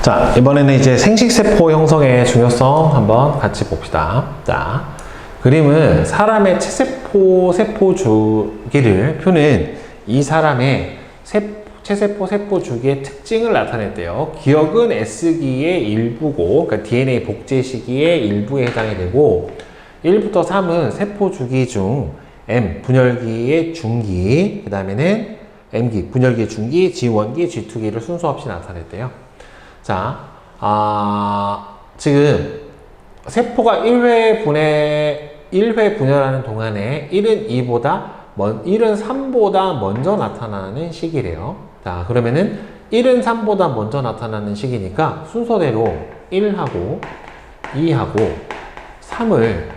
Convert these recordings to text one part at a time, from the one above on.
자, 이번에는 이제 생식세포 형성의 중요성 한번 같이 봅시다. 자, 그림은 사람의 체세포 세포 주기를 표는 이 사람의 체세포 세포 주기의 특징을 나타냈대요. 기억은 S기의 일부고, 그러니까 DNA 복제 시기의 일부에 해당이 되고, 1부터 3은 세포 주기 중 M, 분열기의 중기, 그 다음에는 M기, 분열기의 중기, G1기, G2기를 순서 없이 나타냈대요. 자, 지금 세포가 1회 분열하는 동안에 1은 3보다 먼저 나타나는 시기래요. 자, 그러면은 1은 3보다 먼저 나타나는 시기니까 순서대로 1하고 2하고 3을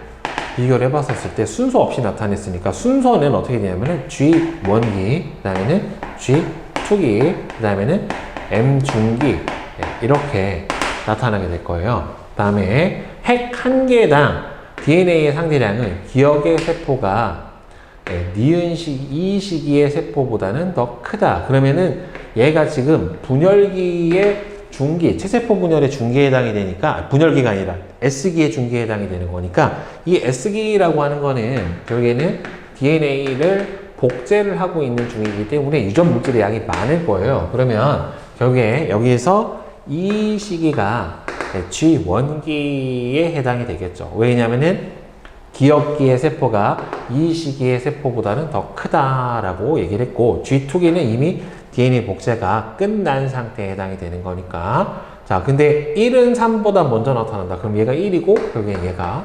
비교를 해봤었을 때 순서 없이 나타냈으니까 순서는 어떻게 되냐면은 G1기, 그 다음에는 G2기, 그 다음에는 M 중기, 이렇게 나타나게 될 거예요. 그 다음에 핵 한 개당 DNA의 상대량은 기억의 세포가 니은 이 시기의 세포보다는 더 크다. 그러면은 얘가 지금 분열기의 중기, 체세포 분열의 중기에 해당이 되니까, 분열기가 아니라 S기의 중기에 해당이 되는 거니까, 이 S기라고 하는 거는 결국에는 DNA를 복제를 하고 있는 중이기 때문에 유전 물질의 양이 많을 거예요. 그러면 결국에 여기에서 이 시기가 G1기에 해당이 되겠죠. 왜냐면은 기억기의 세포가 이 시기의 세포보다는 더 크다라고 얘기를 했고, G2기는 이미 DNA 복제가 끝난 상태에 해당이 되는 거니까. 자, 근데 1은 3보다 먼저 나타난다. 그럼 얘가 1이고, 결국엔 얘가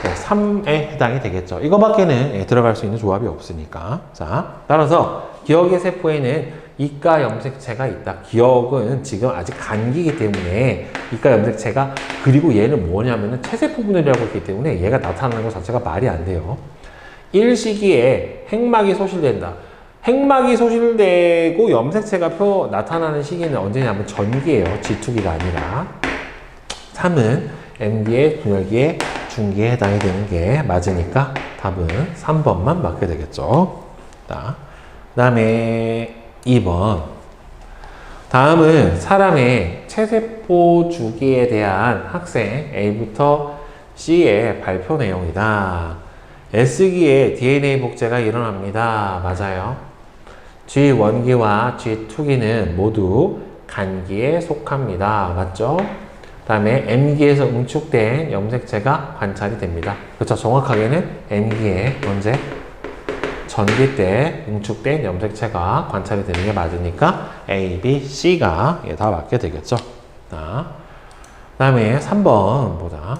3에 해당이 되겠죠. 이거밖에는 들어갈 수 있는 조합이 없으니까. 자, 따라서 기억의 세포에는 이가 염색체가 있다. 기억은 지금 아직 간기이기 때문에 이가 염색체가, 그리고 얘는 뭐냐면은 체세포 분열이라고 했기 때문에 얘가 나타나는 것 자체가 말이 안 돼요. 1시기에 핵막이 소실된다. 핵막이 소실되고 염색체가 나타나는 시기는 언제냐면 전기예요. G2기가 아니라. 3은 M기의 분열기의 중기에 해당이 되는 게 맞으니까 답은 3번만 맞게 되겠죠. 자, 그 다음에 2번. 다음은 사람의 체세포 주기에 대한 학생 A부터 C의 발표 내용이다. S기에 DNA 복제가 일어납니다. 맞아요. G1기와 G2기는 모두 간기에 속합니다. 맞죠? 그 다음에 M기에서 응축된 염색체가 관찰이 됩니다. 그렇죠. 정확하게는 M기에 언제? 전기 때 응축된 염색체가 관찰이 되는 게 맞으니까 A, B, C가 다 맞게 되겠죠. 자, 그 다음에 3번 보자.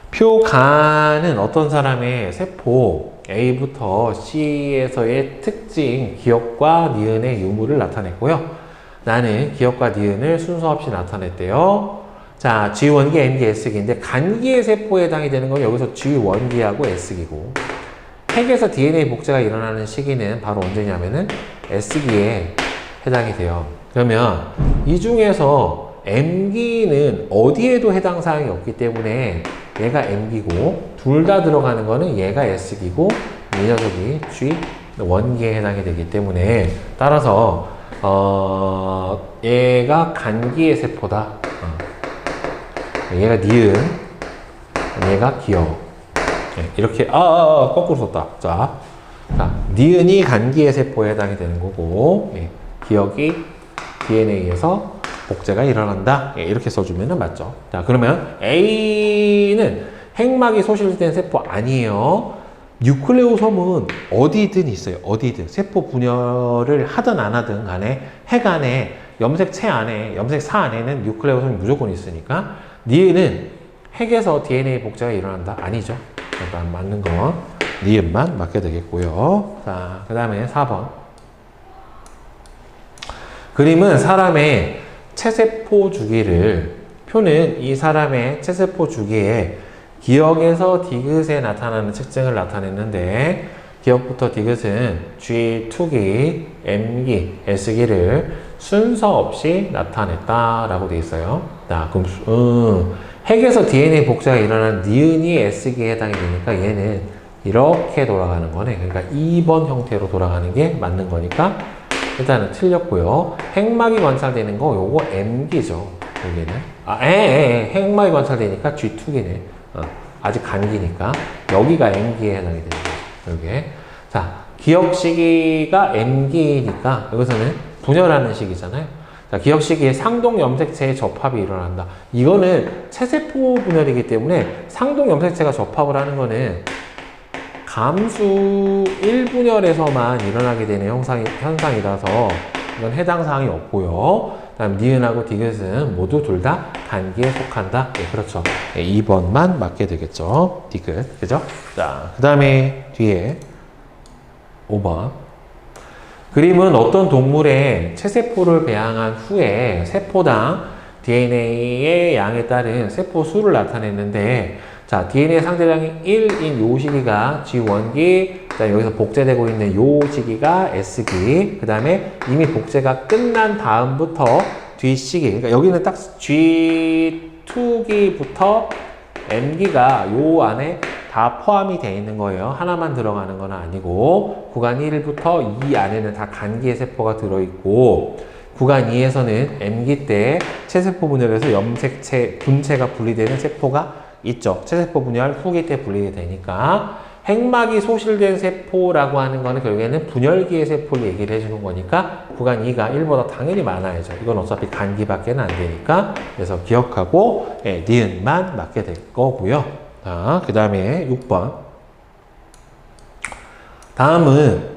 표간은 어떤 사람의 세포 A부터 C에서의 특징, 기억과 니은의 유무를 나타냈고요. 나는 기억과 니은을 순서 없이 나타냈대요. 자, G1기, M기, S기인데 간기의 세포에 해당이 되는 건 여기서 G1기하고 S기고, 핵에서 DNA 복제가 일어나는 시기는 바로 언제냐면은 S기에 해당이 돼요. 그러면 이 중에서 M기는 어디에도 해당 사항이 없기 때문에 얘가 M기고, 둘 다 들어가는 거는 얘가 S기고, 이 녀석이 G1기에 해당이 되기 때문에, 따라서 얘가 간기의 세포다. 얘가 니은, 얘가 기억. 이렇게 거꾸로 썼다. 자, 니은이 간기의 세포에 해당이 되는 거고, 기억이 DNA에서 복제가 일어난다. 이렇게 써주면 맞죠. 자, 그러면 A는 핵막이 소실된 세포 아니에요. 뉴클레오솜은 어디든 있어요. 어디든. 세포 분열을 하든 안 하든 간에 핵 안에, 염색체 안에, 염색사 안에는 뉴클레오솜이 무조건 있으니까 니은은 핵에서 DNA 복제가 일어난다? 아니죠. 일단 맞는 건 니은만 맞게 되겠고요. 자, 그 다음에 4번. 그림은 사람의 체세포 주기를, 표는 이 사람의 체세포 주기에 기억에서 디귿에 나타나는 특징을 나타냈는데, 기억부터 디귿은 G2기, M기, S기를 순서 없이 나타냈다라고 되어 있어요. 자, 그럼 핵에서 DNA 복제가 일어난 니은이 S기에 해당이 되니까 얘는 이렇게 돌아가는 거네. 그러니까 2번 형태로 돌아가는 게 맞는 거니까 일단은 틀렸고요. 핵막이 관찰되는 거 요거 M기죠. 여기는 핵막이 관찰되니까 G2기네. 아직 간기니까 여기가 M기에 해당이 되는 거죠. 여기에. 자, 기억 시기가 M기니까 여기서는 분열하는 시기잖아요. 자, 기억 시기에 상동 염색체의 접합이 일어난다. 이거는 체세포 분열이기 때문에 상동 염색체가 접합을 하는 거는 감수 1분열에서만 일어나게 되는 현상이라서 이건 해당 사항이 없고요. 다음 니은하고 디귿은 모두 둘 다 간기에 속한다. 네, 그렇죠. 네, 2번만 맞게 되겠죠. 디귿. 그죠? 자, 그 다음에 뒤에 5번. 그림은 어떤 동물의 체세포를 배양한 후에 세포당 DNA의 양에 따른 세포 수를 나타냈는데, 자, DNA 상대량이 1인 요 시기가 G1기, 그 다음에 여기서 복제되고 있는 요 시기가 S기, 그 다음에 이미 복제가 끝난 다음부터 뒷시기, 그러니까 여기는 딱 G2기부터 M기가 요 안에 다 포함이 되어 있는 거예요. 하나만 들어가는 건 아니고, 구간 1부터 2 안에는 다 간기의 세포가 들어있고, 구간 2에서는 M기 때 체세포 분열에서 염색체, 분체가 분리되는 세포가 있죠. 체세포 분열 후기 때 분리가 되니까. 핵막이 소실된 세포라고 하는 거는 결국에는 분열기의 세포를 얘기를 해주는 거니까 구간 2가 1보다 당연히 많아야죠. 이건 어차피 간기밖에 안 되니까. 그래서 기억하고 니은만 맞게 될 거고요. 자, 그 다음에 6번. 다음은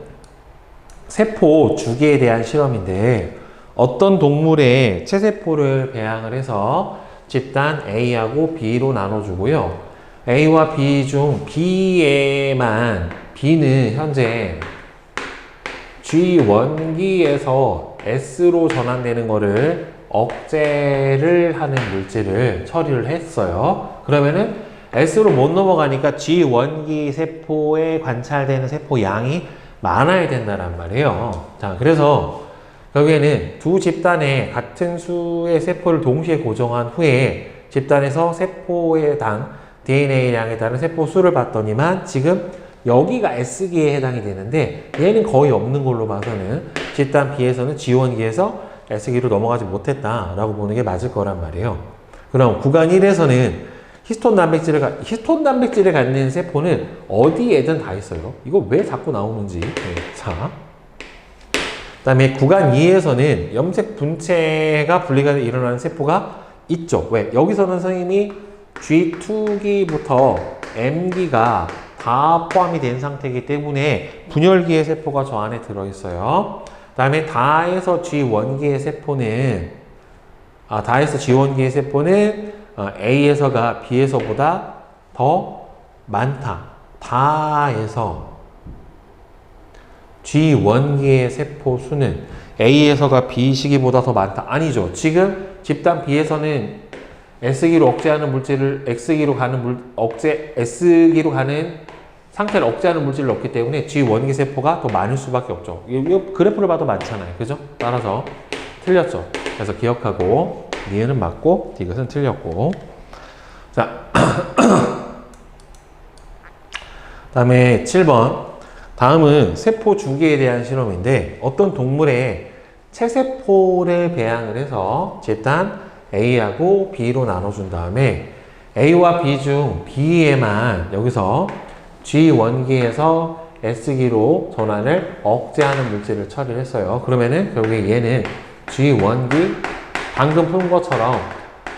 세포 주기에 대한 실험인데, 어떤 동물의 체세포를 배양을 해서 집단 A하고 B로 나눠주고요. A와 B 중 B에만, B는 현재 G1기에서 S로 전환되는 거를 억제를 하는 물질을 처리를 했어요. 그러면은 S로 못 넘어가니까 G1기 세포에 관찰되는 세포 양이 많아야 된다는 말이에요. 자, 그래서 결국에는 두 집단에 같은 수의 세포를 동시에 고정한 후에 집단에서 세포에 당 DNA량에 따른 세포 수를 봤더니만 지금 여기가 S기에 해당이 되는데 얘는 거의 없는 걸로 봐서는 집단 B에서는 G1기에서 S기로 넘어가지 못했다라고 보는 게 맞을 거란 말이에요. 그럼 구간 1에서는 히스톤 단백질을 갖는 세포는 어디에든 다 있어요. 이거 왜 자꾸 나오는지. 자, 그 다음에 구간 2에서는 염색 분체가 분리가 일어나는 세포가 있죠. 왜? 여기서는 선생님이 G2기부터 M기가 다 포함이 된 상태이기 때문에 분열기의 세포가 저 안에 들어있어요. 그 다음에 다에서 G1기의 세포는 A에서가 B에서보다 더 많다. 다에서 G1기의 세포 수는 A에서가 B 시기보다 더 많다. 아니죠. 지금 집단 B에서는 S기로 억제하는 물질을 S기로 가는 S기로 가는 상태를 억제하는 물질을 넣기 때문에 G1기 세포가 더 많을 수밖에 없죠. 이 그래프를 봐도 많잖아요. 그죠? 따라서 틀렸죠. 그래서 기억하고 니은은 맞고 디귿은 틀렸고. 자, 다음에 7번. 다음은 세포 주기에 대한 실험인데, 어떤 동물의 체세포를 배양을 해서 집단 A하고 B로 나눠준 다음에 A와 B 중 B에만 여기서 G1기에서 S기로 전환을 억제하는 물질을 처리를 했어요. 그러면은 결국에 얘는 G1기 방금 푼 것처럼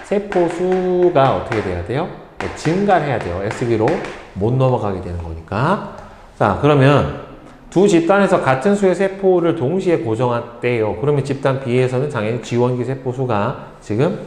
세포 수가 어떻게 돼야 돼요? 증가를 해야 돼요. S기로 못 넘어가게 되는 거니까. 자, 그러면 두 집단에서 같은 수의 세포를 동시에 고정했대요. 그러면 집단 B에서는 당연히 G1기 세포 수가 지금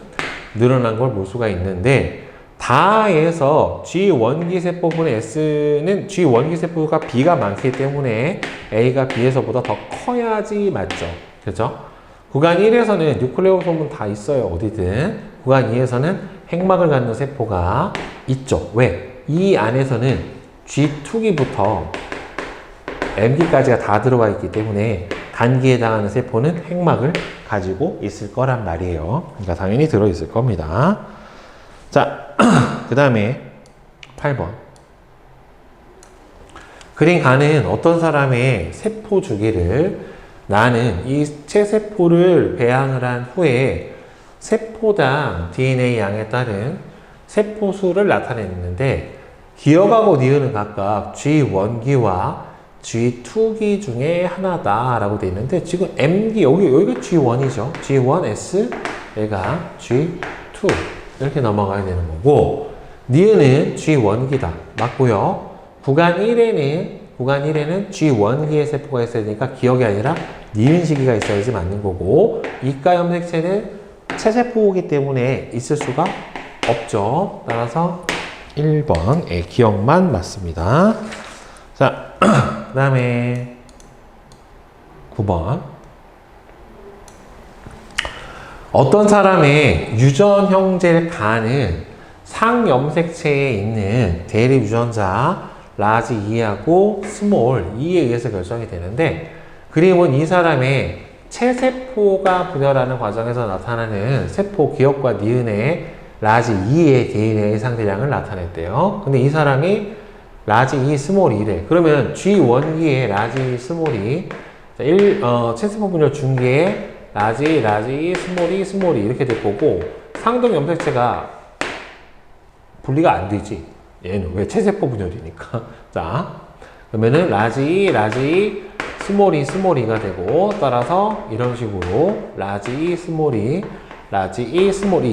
늘어난 걸 볼 수가 있는데, 다에서 G1기 세포분의 S는 G1기 세포가 B가 많기 때문에 A가 B에서보다 더 커야지 맞죠. 그죠? 구간 1에서는 뉴클레오솜은 다 있어요. 어디든. 구간 2에서는 핵막을 갖는 세포가 있죠. 왜? 이 안에서는 G2기부터 M기까지가 다 들어가 있기 때문에 간기에 해당하는 세포는 핵막을 가지고 있을 거란 말이에요. 그러니까 당연히 들어있을 겁니다. 자, 그 다음에 8번. 그림 가는 어떤 사람의 세포 주기를 나는 이 체세포를 배양을 한 후에 세포당 DNA 양에 따른 세포 수를 나타냈는데 기억하고 니은은 각각 G1기와 G2기 중에 하나다라고 되어 있는데 지금 M기 여기가 G1이죠. G1S 얘가 G2 이렇게 넘어가야 되는 거고 니은은 G1기다. 맞고요. 구간 1에는 G1기의 세포가 있어야 되니까 기억이 아니라 니은 시기가 있어야지 맞는 거고 이가 염색체는 체세포이기 때문에 있을 수가 없죠. 따라서 1번 기억만 맞습니다. 자, 그 다음에 9번 어떤 사람의 유전 형질 간은 상염색체에 있는 대립 유전자 라지 2하고 스몰 2에 의해서 결정이 되는데 그림은 이 사람의 체세포가 분열하는 과정에서 나타나는 세포 기억과 니은의 라지 2의 DNA 상대량을 나타냈대요. 근데 이 사람이 라지 2 스몰 2래. 그러면 G1기의 라지 스몰이 체세포 분열 중기에 라지 스몰 2 이렇게 될 거고 상동 염색체가 분리가 안 되지. 얘는 왜 체세포 분열이니까. 자, 그러면은 라지 스몰 2가 되고 따라서 이런 식으로 라지 스몰 2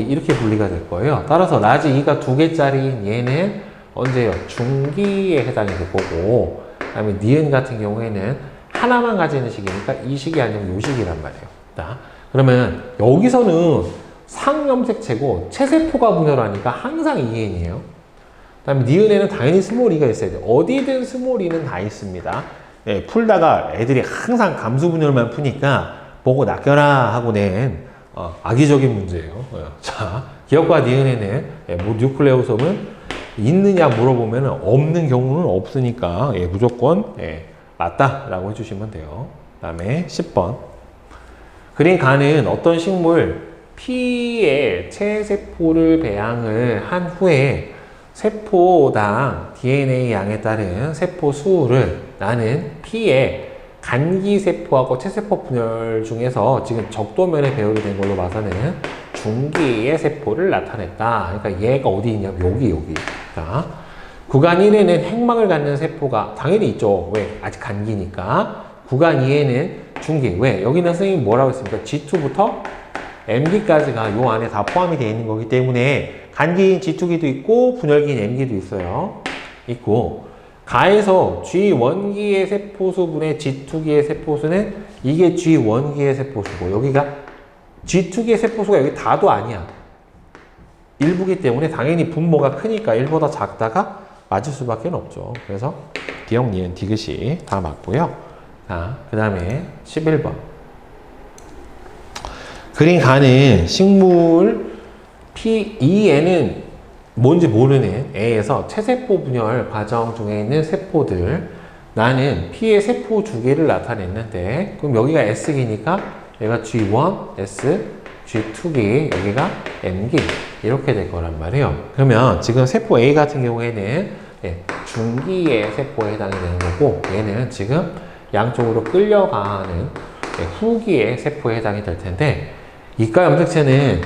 이렇게 분리가 될 거예요. 따라서 라지 2가 2개짜리인 얘는 언제요? 중기에 해당이 될 거고 그 다음에 니은 같은 경우에는 하나만 가지는 식이니까 이 식이 아니면 요 식이란 말이에요. 자, 그러면 여기서는 상염색체고 체세포가 분열하니까 항상 2N이에요. 그 다음에 니은에는 당연히 스몰 2가 있어야 돼요. 어디든 스몰 2는 다 있습니다. 네, 풀다가 애들이 항상 감수 분열만 푸니까 보고 낚여라 하고 낸 악의적인 문제예요. 자, 기억과 니은에는 뭐 뉴클레오솜은 있느냐 물어보면 없는 경우는 없으니까 무조건 맞다라고 해주시면 돼요. 그 다음에 10번 그린 간은 어떤 식물 P의 체세포를 배양을 한 후에 세포당 DNA 양에 따른 세포 수를 나는 P의 간기세포하고 체세포 분열 중에서 지금 적도면에 배열이 된 걸로 봐서는 중기의 세포를 나타냈다. 그러니까 얘가 어디 있냐면 여기. 자, 구간 1에는 핵막을 갖는 세포가 당연히 있죠. 왜? 아직 간기니까. 구간 2에는 중기. 왜? 여기는 선생님이 뭐라고 했습니까? G2부터 M기까지가 요 안에 다 포함이 되어 있는 거기 때문에 간기인 G2기도 있고 분열기인 M기도 있어요. 있고 가에서 G1기의 세포수분의 G2기의 세포수는 이게 G1기의 세포수고 여기가 G2기의 세포수가 여기 다도 아니야. 일부기 때문에 당연히 분모가 크니까 1보다 작다가 맞을 수밖에 없죠. 그래서 기억, 니은, 디귿이 다 맞고요. 자, 그 다음에 11번 그린 간은 식물 P2에는 뭔지 모르는 애에서 체세포 분열 과정 중에 있는 세포들 나는 P의 세포 주기를 나타냈는데 그럼 여기가 S기니까 얘가 G1, S, G2기 여기가 M기 이렇게 될 거란 말이에요. 그러면 지금 세포 A 같은 경우에는 중기의 세포에 해당이 되는 거고 얘는 지금 양쪽으로 끌려가는 후기의 세포에 해당이 될 텐데 이가 염색체는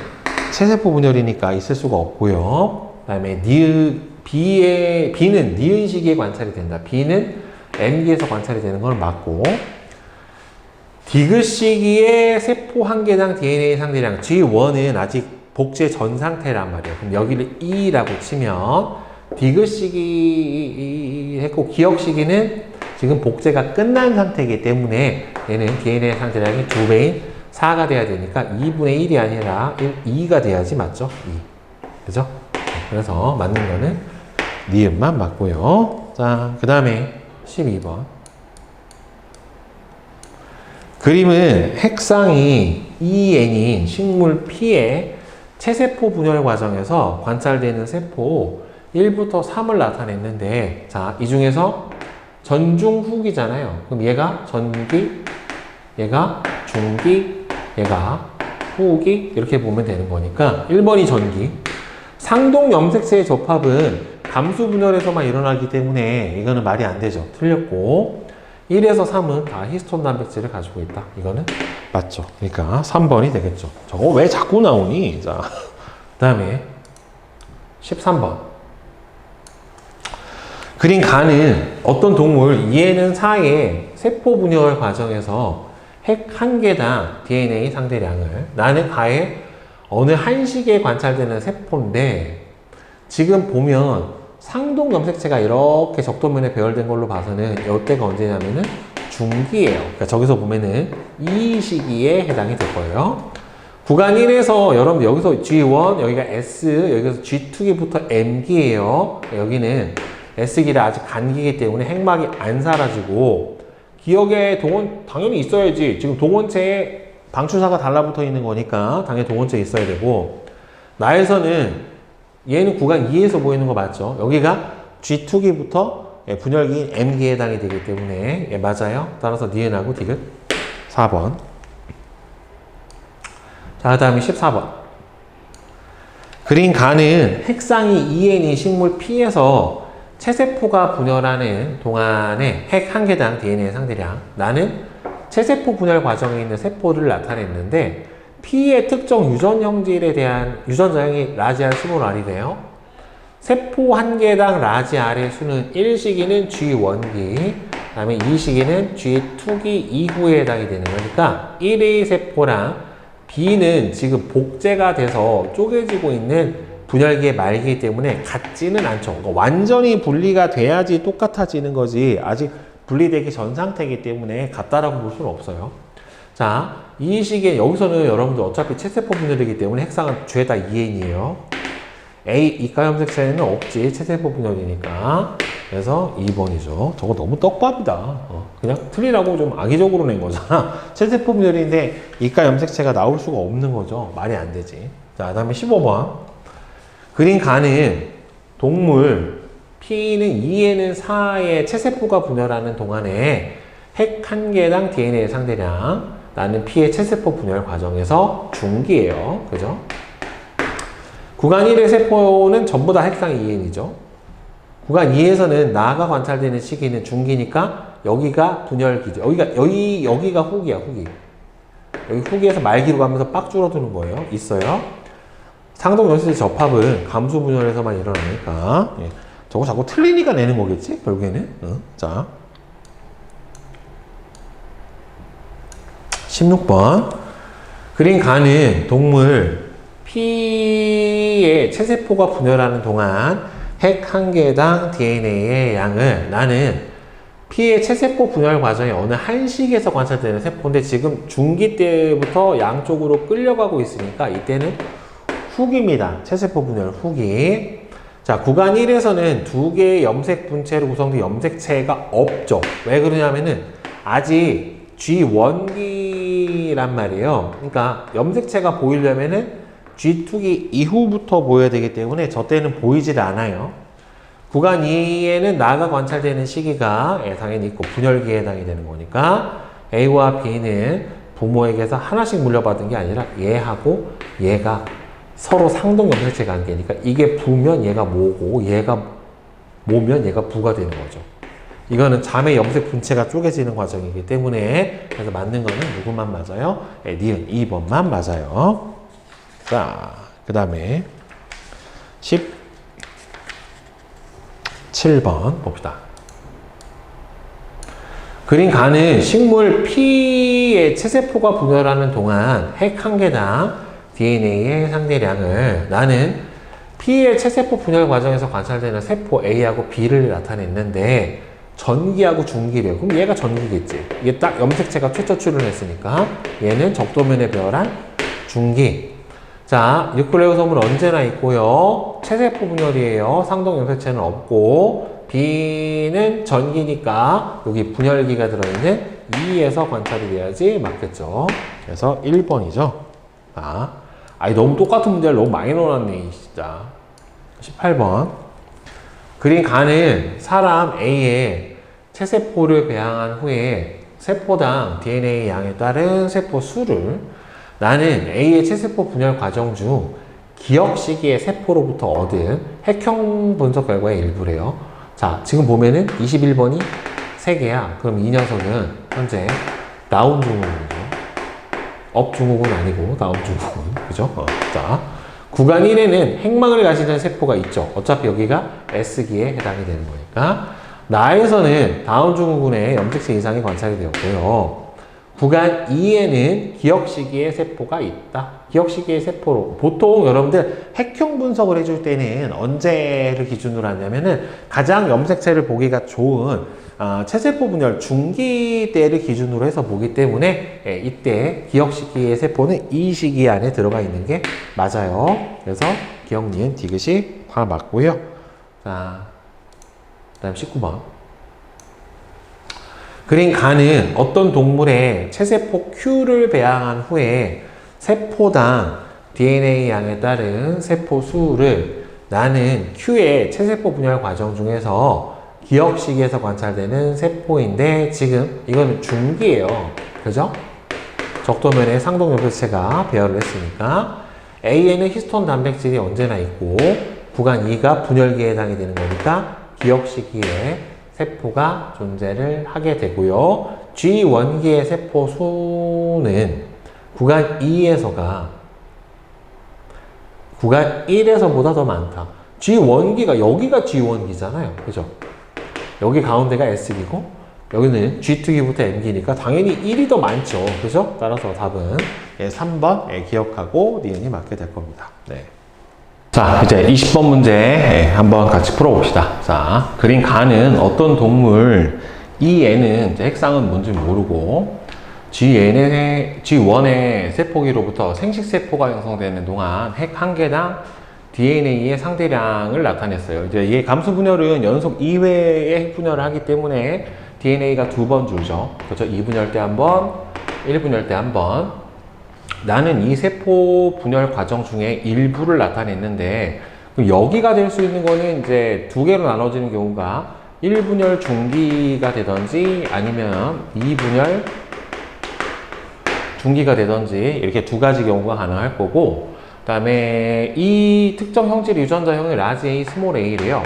체세포 분열이니까 있을 수가 없고요. 그 다음에 B는 니은 시기에 관찰이 된다. B는 M기에서 관찰이 되는 건 맞고 디귿 시기의 세포 한 개당 DNA 상대량 G1은 아직 복제 전 상태란 말이에요. 그럼 여기를 E라고 치면 디귿 시기 했고 기억 시기는 지금 복제가 끝난 상태이기 때문에 얘는 DNA 상대량이 2배인 4가 돼야 되니까 2분의 1이 아니라 2가 돼야지 맞죠? 2. 그죠? 그래서 맞는 거는 니은만 맞고요. 자, 그 다음에 12번. 그림은 핵상이 EN인 식물 P의 체세포 분열 과정에서 관찰되는 세포 1부터 3을 나타냈는데, 자, 이 중에서 전중 후기잖아요. 그럼 얘가 전기, 얘가 중기, 얘가 후기 이렇게 보면 되는 거니까 1번이 전기. 상동 염색체의 접합은 감수 분열에서만 일어나기 때문에 이거는 말이 안 되죠. 틀렸고 1에서 3은 다 히스톤 단백질을 가지고 있다. 이거는 맞죠. 그러니까 3번이 되겠죠. 저거 왜 자꾸 나오니? 자, 그 다음에 13번. 그린 간은 어떤 동물 이에는 4의 세포 분열 과정에서 핵 한 개당 DNA 상대량을 나는 가의 어느 한 시기에 관찰되는 세포인데 지금 보면 상동 염색체가 이렇게 적도면에 배열된 걸로 봐서는 이때가 언제냐면은 중기예요. 그러니까 저기서 보면은 이 시기에 해당이 될 거예요. 구간 1에서 여러분 여기서 G1, 여기가 S, 여기서 G2기부터 M기예요. 여기는 S기라 아직 간기이기 때문에 핵막이 안 사라지고 기억에 동원 당연히 있어야지. 지금 동원체에 방출사가 달라붙어 있는 거니까 당연히 동원체 있어야 되고 나에서는 얘는 구간 2에서 보이는 거 맞죠? 여기가 G2기부터 분열기인 M기에 해당이 되기 때문에 예, 맞아요. 따라서 니은하고 디귿 4번. 자, 그 다음에 14번. 그린 간은 핵상이 2N인 식물 P에서 체세포가 분열하는 동안에 핵 한 개당 DNA 상대량 나는 체세포 분열 과정에 있는 세포를 나타냈는데 P의 특정 유전 형질에 대한 유전 저항이 라지 R 15R이래요. 세포 한 개당 라지 R의 수는 1시기는 G1기, 그 다음에 2시기는 G2기 이후에 해당이 되는 거니까 1의 세포랑 B는 지금 복제가 돼서 쪼개지고 있는 분열기의 말기이기 때문에 같지는 않죠. 그러니까 완전히 분리가 돼야지 똑같아지는 거지 아직 분리되기 전 상태이기 때문에 같다라고 볼 수는 없어요. 자, 이 시기에 여기서는 여러분들 어차피 체세포 분열이기 때문에 핵상은 죄다 2N이에요. A, 이가 염색체는 없지. 체세포 분열이니까. 그래서 2번이죠. 저거 너무 떡밥이다. 그냥 틀리라고 좀 악의적으로 낸 거잖아. 체세포 분열인데 이가 염색체가 나올 수가 없는 거죠. 말이 안 되지. 자, 그 다음에 15번. 그린 간은 동물 P는 2에는 4의 체세포가 분열하는 동안에 핵 한 개당 DNA 상대량 나는 P의 체세포 분열 과정에서 중기예요. 그죠? 구간 1의 세포는 전부 다 핵상 2N이죠. 구간 2에서는 나가 관찰되는 시기는 중기니까 여기가 분열기죠. 여기가 후기야, 후기. 여기 후기에서 말기로 가면서 빡 줄어드는 거예요. 있어요. 상동 연쇄 접합은 감수 분열에서만 일어나니까. 예. 저거 자꾸 틀리니까 내는 거겠지? 결국에는. 자. 16번. 그린 간은 동물 P의 체세포가 분열하는 동안 핵 한 개당 DNA의 양을 나는 P의 체세포 분열 과정에 어느 한 시기에서 관찰되는 세포인데 지금 중기 때부터 양쪽으로 끌려가고 있으니까 이때는 후기입니다. 체세포 분열 후기. 자, 구간 1에서는 두 개의 염색 분체로 구성된 염색체가 없죠. 왜 그러냐면은 아직 G1기란 말이에요. 그러니까 염색체가 보이려면은 G2기 이후부터 보여야 되기 때문에 저 때는 보이질 않아요. 구간 2에는 나가 관찰되는 시기가 당연히 있고 분열기에 해당이 되는 거니까 A와 B는 부모에게서 하나씩 물려받은 게 아니라 얘하고 얘가 서로 상동 염색체 관계니까 이게 부면 얘가 모고 얘가 모면 얘가 부가 되는 거죠. 이거는 자매 염색 분체가 쪼개지는 과정이기 때문에 그래서 맞는 거는 누구만 맞아요? 니은 2번만 맞아요. 자, 그 다음에 17번 봅시다. 그린 간은 식물 P의 체세포가 분열하는 동안 핵 한 개당 DNA의 상대량을 나는 P의 체세포 분열 과정에서 관찰되는 세포 A하고 B를 나타냈는데 전기하고 중기래요. 그럼 얘가 전기겠지. 이게 딱 염색체가 최초 출현했으니까 얘는 적도면에 배열한 중기. 자, 뉴클레오솜은 언제나 있고요. 체세포 분열이에요. 상동 염색체는 없고 B는 전기니까 여기 분열기가 들어있는 2에서 관찰이 돼야지 맞겠죠. 그래서 1번이죠. 아니 너무 똑같은 문제를 너무 많이 넣어놨네 진짜. 18번. 그린 간은 사람 A의 체세포를 배양한 후에 세포당 DNA 양에 따른 세포 수를 나는 A의 체세포 분열 과정 중 기억 시기의 세포로부터 얻은 핵형 분석 결과의 일부래요. 자, 지금 보면은 21번이 3개야. 그럼 이 녀석은 현재 다운 증후군이죠. 업 증후군 아니고 다운 증후군. 그죠? 자, 구간 1에는 핵막을 가지는 세포가 있죠. 어차피 여기가 S기에 해당이 되는 거니까. 나에서는 다운 증후군의 염색체 이상이 관찰이 되었고요. 구간 2에는 기억시기의 세포가 있다. 기억시기의 세포로 보통 여러분들 핵형 분석을 해줄 때는 언제를 기준으로 하냐면은 가장 염색체를 보기가 좋은 체세포 분열 중기 때를 기준으로 해서 보기 때문에 이때 기억시기의 세포는 이 시기 안에 들어가 있는 게 맞아요. 그래서 기억, 니은, 디귿이 다 맞고요. 자, 그다음 19번. 그린 간은 어떤 동물의 체세포 Q를 배양한 후에 세포당 DNA 양에 따른 세포 수를 나는 Q의 체세포 분열 과정 중에서 기억시기에서 관찰되는 세포인데 지금 이거는 중기예요. 그죠? 적도면에 상동 염색체가 배열을 했으니까 A에는 히스톤 단백질이 언제나 있고 구간 2가 분열기에 해당이 되는 거니까 기억시기에 세포가 존재를 하게 되고요. G1기의 세포 수는 구간 2에서가 구간 1에서보다 더 많다. G1기가 여기가 G1기잖아요. 그죠? 여기 가운데가 S기고 여기는 G2기부터 M기니까 당연히 1이 더 많죠. 그죠? 따라서 답은 3번 기억하고 니은이 맞게 될 겁니다. 네. 자, 이제 20번 문제 한번 같이 풀어봅시다. 자, 그린 간은 어떤 동물, 이 애는 이제 핵상은 뭔지 모르고 G1의 세포기로부터 생식세포가 형성되는 동안 핵 한 개당 DNA의 상대량을 나타냈어요. 이제 이 감수분열은 연속 2회의 핵분열을 하기 때문에 DNA가 2번 줄죠. 그렇죠? 2분열 때 한 번, 1분열 때 한 번. 나는 이 세포 분열 과정 중에 일부를 나타냈는데 여기가 될 수 있는 거는 이제 두 개로 나눠지는 경우가 1분열 중기가 되든지 아니면 2분열 중기가 되든지 이렇게 두 가지 경우가 가능할 거고 그 다음에 이 특정 형질 유전자형이 라지 A, 스몰 a래요.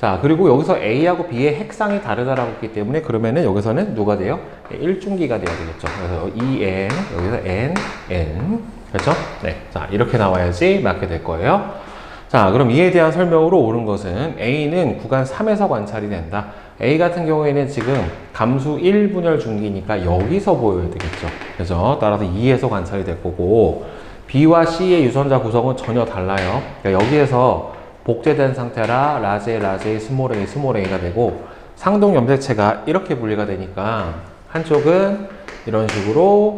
자, 그리고 여기서 A하고 B의 핵상이 다르다라고 했기 때문에 그러면은 여기서는 누가 돼요? 1중기가 돼야 되겠죠. 그래서 EN, 여기서 N. 그렇죠? 네. 자, 이렇게 나와야지 맞게 될 거예요. 자, 그럼 이에 대한 설명으로 옳은 것은 A는 구간 3에서 관찰이 된다. A 같은 경우에는 지금 감수 1분열 중기니까 여기서 보여야 되겠죠. 그죠? 따라서 2에서 관찰이 될 거고 B와 C의 유전자 구성은 전혀 달라요. 그러니까 여기에서 복제된 상태라 라지 A, 스몰 a가 되고 상동 염색체가 이렇게 분리가 되니까 한쪽은 이런 식으로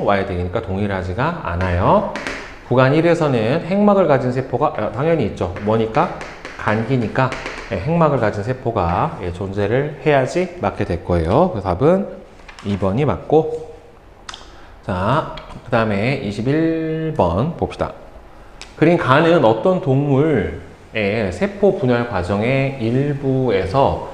와야 되니까 동일하지가 않아요. 구간 1에서는 핵막을 가진 세포가 당연히 있죠. 뭐니까? 간기니까 핵막을 가진 세포가 존재를 해야지 맞게 될 거예요. 그 답은 2번이 맞고 자, 그 다음에 21번 봅시다. 그린 간은 어떤 동물의 세포 분열 과정의 일부에서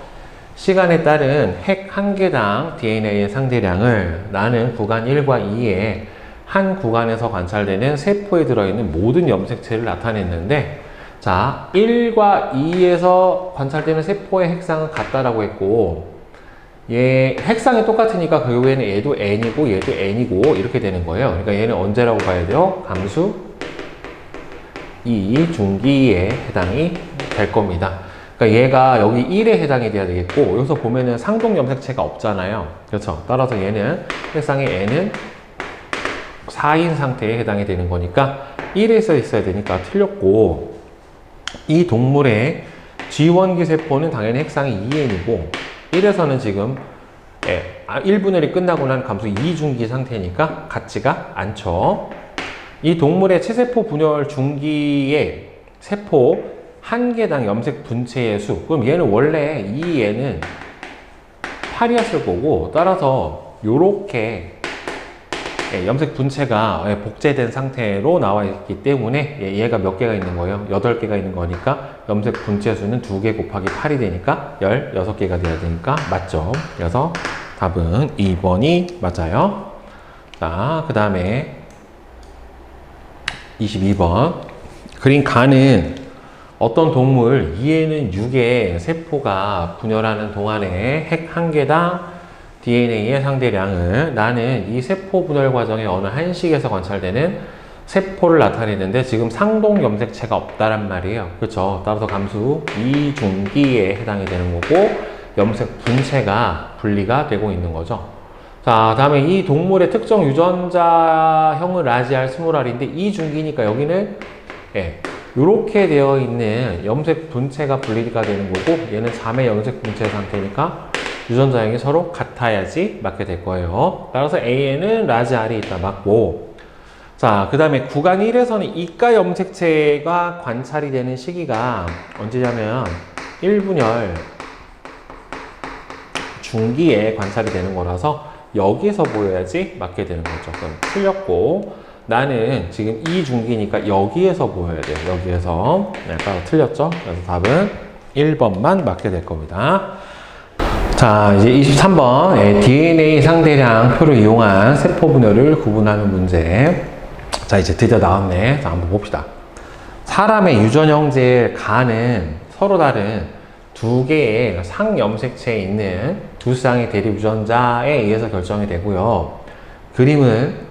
시간에 따른 핵 한 개당 DNA의 상대량을 나는 구간 1과 2의 한 구간에서 관찰되는 세포에 들어있는 모든 염색체를 나타냈는데 자, 1과 2에서 관찰되는 세포의 핵상은 같다라고 했고 얘 핵상이 똑같으니까 결국에는 얘도 N이고 얘도 N이고 이렇게 되는 거예요. 그러니까 얘는 언제라고 봐야 돼요? 감수 2 중기에 해당이 될 겁니다. 그러니까 얘가 여기 1에 해당이 돼야 되겠고 여기서 보면은 상동 염색체가 없잖아요. 그렇죠? 따라서 얘는 핵상의 N은 4인 상태에 해당이 되는 거니까 1에 써 있어야 되니까 틀렸고 이 동물의 G1기 세포는 당연히 핵상이 2N이고 1에서는 지금 1분열이 끝나고 난 감수 2중기 상태니까 같지가 않죠. 이 동물의 체세포 분열 중기의 세포 한 개당 염색 분체의 수. 그럼 얘는 원래 이 얘는 8이었을 거고 따라서 요렇게 염색 분체가 복제된 상태로 나와 있기 때문에 얘가 몇 개가 있는 거예요? 8개가 있는 거니까 염색 분체 수는 2개 곱하기 8이 되니까 16개가 돼야 되니까 맞죠? 그래서 답은 2번이 맞아요. 자, 그 다음에 22번. 그린 간은 어떤 동물 2에는 6의 세포가 분열하는 동안에 핵 한 개당 DNA의 상대량을 나는 이 세포 분열 과정의 어느 한 시기에서 관찰되는 세포를 나타내는데 지금 상동 염색체가 없다란 말이에요. 그렇죠? 따라서 감수 2중기에 해당이 되는 거고 염색 분체가 분리가 되고 있는 거죠. 자, 다음에 이 동물의 특정 유전자형은 라지알, 스몰알인데 2중기니까 여기는 이렇게 되어 있는 염색 분체가 분리가 되는 거고 얘는 3의 염색 분체 상태니까 유전자형이 서로 같아야지 맞게 될 거예요. 따라서 A에는 라지알이 있다. 맞고. 자, 그 다음에 구간 1에서는 이가 염색체가 관찰이 되는 시기가 언제냐면 1분열 중기에 관찰이 되는 거라서 여기서 보여야지 맞게 되는 거죠. 그럼 틀렸고 나는 지금 2중기니까 여기에서 보여야 돼요. 여기에서. 아까 틀렸죠? 그래서 답은 1번만 맞게 될 겁니다. 자, 이제 23번 DNA 상대량 표를 이용한 세포 분열을 구분하는 문제. 자, 이제 드디어 나왔네. 자, 한번 봅시다. 사람의 유전형제 간은 서로 다른 두 개의 상염색체에 있는 두 쌍의 대립 유전자에 의해서 결정이 되고요. 그림은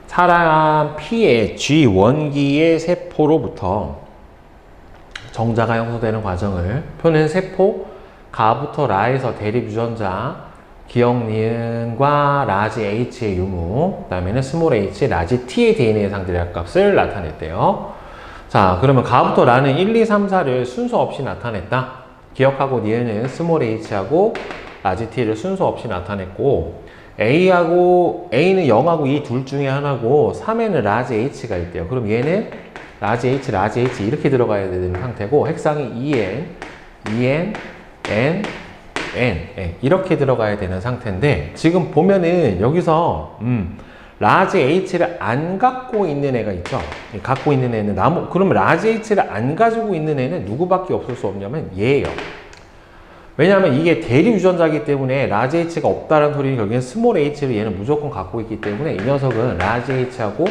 사람 P의 G1기의 세포로부터 정자가 형성되는 과정을, 표는 세포 가부터 라에서 대립 유전자 기억 니은과 라지 H의 유무, 그 다음에는 스몰 h, 라지 T의 DNA 상대량 값을 나타냈대요. 자, 그러면 가부터 라는 1, 2, 3, 4를 순서 없이 나타냈다. 기억하고 니은은 스몰 h하고 라지 T를 순서 없이 나타냈고, A는 0하고 2 둘 중에 하나고 3에는 라지 H가 있대요. 그럼 얘는 라지 H 이렇게 들어가야 되는 상태고, 핵상이 EN, N 이렇게 들어가야 되는 상태인데, 지금 보면은 여기서 라지 H를 안 갖고 있는 애가 있죠. 갖고 있는 애는 그러면 라지 H를 안 가지고 있는 애는 누구밖에 없을 수 없냐면 얘예요. 왜냐하면 이게 대립 유전자이기 때문에 라지 H가 없다는 소리는 결국엔 스몰 h를 얘는 무조건 갖고 있기 때문에 이 녀석은 라지 H하고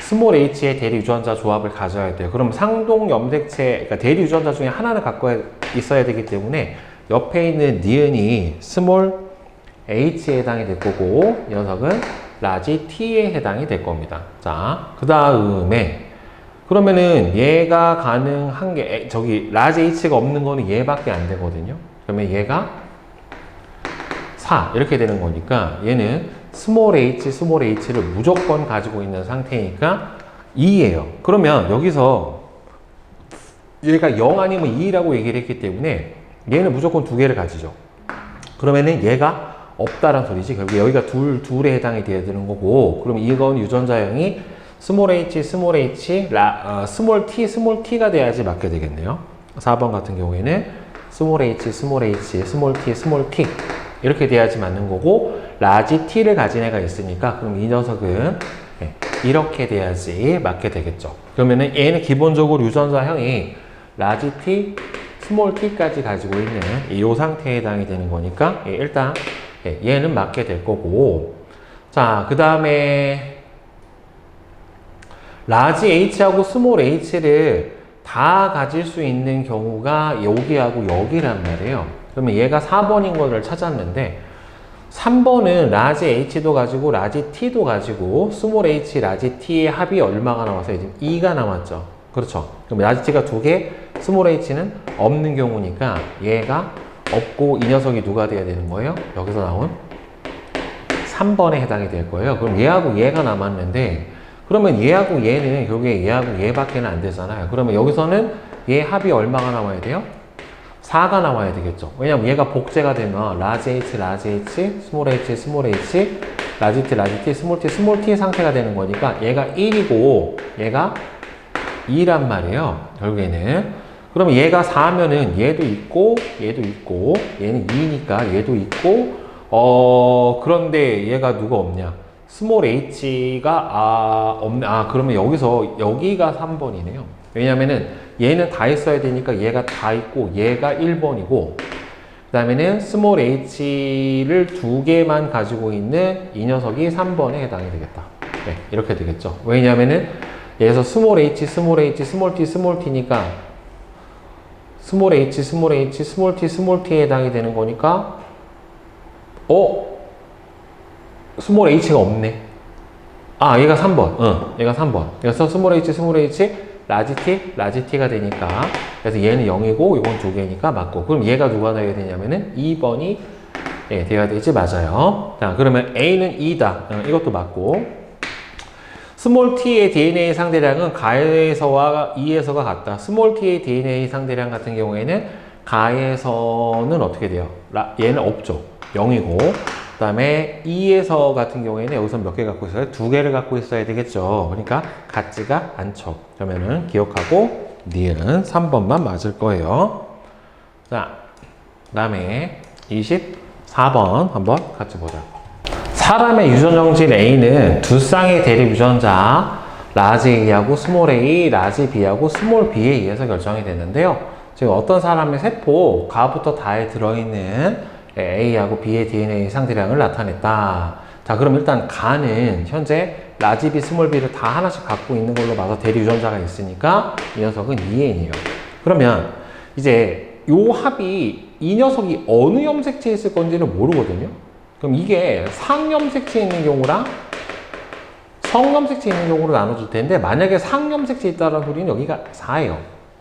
스몰 h의 대립 유전자 조합을 가져야 돼요. 그럼 상동 염색체, 그러니까 대립 유전자 중에 하나는 갖고 있어야 되기 때문에 옆에 있는 니은이 스몰 h에 해당이 될 거고, 이 녀석은 라지 t에 해당이 될 겁니다. 자, 그 다음에 그러면은 얘가 가능한 게 라지 h가 없는 거는 얘밖에 안 되거든요. 그러면 얘가 4 이렇게 되는 거니까 얘는 스몰 h를 무조건 가지고 있는 상태니까 2예요. 그러면 여기서 얘가 0 아니면 2라고 얘기를 했기 때문에 얘는 무조건 두 개를 가지죠. 그러면은 얘가 없다란 소리지. 결국 여기가 둘에 해당이 돼야 되는 거고, 그럼 이건 유전자형이 스몰 t가 돼야지 맞게 되겠네요. 4번 같은 경우에는 스몰 t 이렇게 돼야지 맞는 거고, 라지 t를 가진 애가 있으니까 그럼 이 녀석은 이렇게 돼야지 맞게 되겠죠. 그러면은 얘는 기본적으로 유전자형이 라지 t, 스몰 t까지 가지고 있는 이 상태에 해당이 되는 거니까 일단 얘는 맞게 될 거고, 자, 그 다음에 라지 h하고 스몰 h를 다 가질 수 있는 경우가 여기하고 여기란 말이에요. 그러면 얘가 4번인 거를 찾았는데 3번은 라지 h도 가지고 라지 t도 가지고 스몰 h, 라지 t의 합이 얼마가 나왔어요? 지금 2가 남았죠. 그렇죠. 그럼 라지 t가 2개, 스몰 h는 없는 경우니까 얘가 없고 이 녀석이 누가 돼야 되는 거예요? 여기서 나온 3번에 해당이 될 거예요. 그럼 얘하고 얘가 남았는데, 그러면 얘하고 얘는 결국에 얘하고 얘밖에는 안 되잖아요. 그러면 여기서는 얘 합이 얼마가 나와야 돼요? 4가 나와야 되겠죠. 왜냐면 얘가 복제가 되면 라지 h, 스몰 h, 라지 t, 스몰 t의 상태가 되는 거니까 얘가 1이고 얘가 2란 말이에요. 결국에는. 그러면 얘가 4면은 얘도 있고 얘는 2니까 얘도 있고, 그런데 얘가 누가 없냐? 스몰 h가 없네. 그러면 여기가 3번이네요. 왜냐면은 얘는 다 있어야 되니까 얘가 다 있고 얘가 1번이고, 그 다음에는 스몰 h를 2개만 가지고 있는 이 녀석이 3번에 해당이 되겠다. 네, 이렇게 되겠죠. 왜냐면은 여기서 스몰 t니까 스몰 h, 스몰 h, 스몰 t, 스몰 t에 해당이 되는 거니까 스몰 h가 없네. 아, 얘가 3번. 얘가 3번. 그래서 스몰 h, 스몰 h, 라지 t, 라지 t가 되니까 그래서 얘는 0이고 이건 2개니까 맞고. 그럼 얘가 누가 되어야 되냐면은 2번이 되어야 되지. 맞아요. 자, 그러면 a는 2다. 이것도 맞고. 스몰 t의 DNA 상대량은 가에서와 2에서가 같다. 스몰 t의 DNA 상대량 같은 경우에는 가에서는 어떻게 돼요? 얘는 없죠. 0이고. 그 다음에 2에서 같은 경우에는 여기서 몇 개 갖고 있어요? 2개를 갖고 있어야 되겠죠. 그러니까 같지가 않죠. 그러면은 기억하고 니은 3번만 맞을 거예요. 자, 그 다음에 24번 한번 같이 보자. 사람의 유전정질 A는 두 쌍의 대립 유전자 라지 A하고 스몰 a, 라지 B하고 스몰 B에 의해서 결정이 됐는데요. 지금 어떤 사람의 세포 가부터 다에 들어있는 A하고 B의 DNA 상대량을 나타냈다. 자, 그럼 일단 가는 현재 라지 B, 스몰 B를 다 하나씩 갖고 있는 걸로 봐서 대립 유전자가 있으니까 이 녀석은 2N이에요. 그러면 이제 요 합이 이 녀석이 어느 염색체에 있을 건지는 모르거든요. 그럼 이게 상염색체에 있는 경우랑 성염색체에 있는 경우로 나눠줄 텐데 만약에 상염색체에 있다는 소리는 여기가 4예요.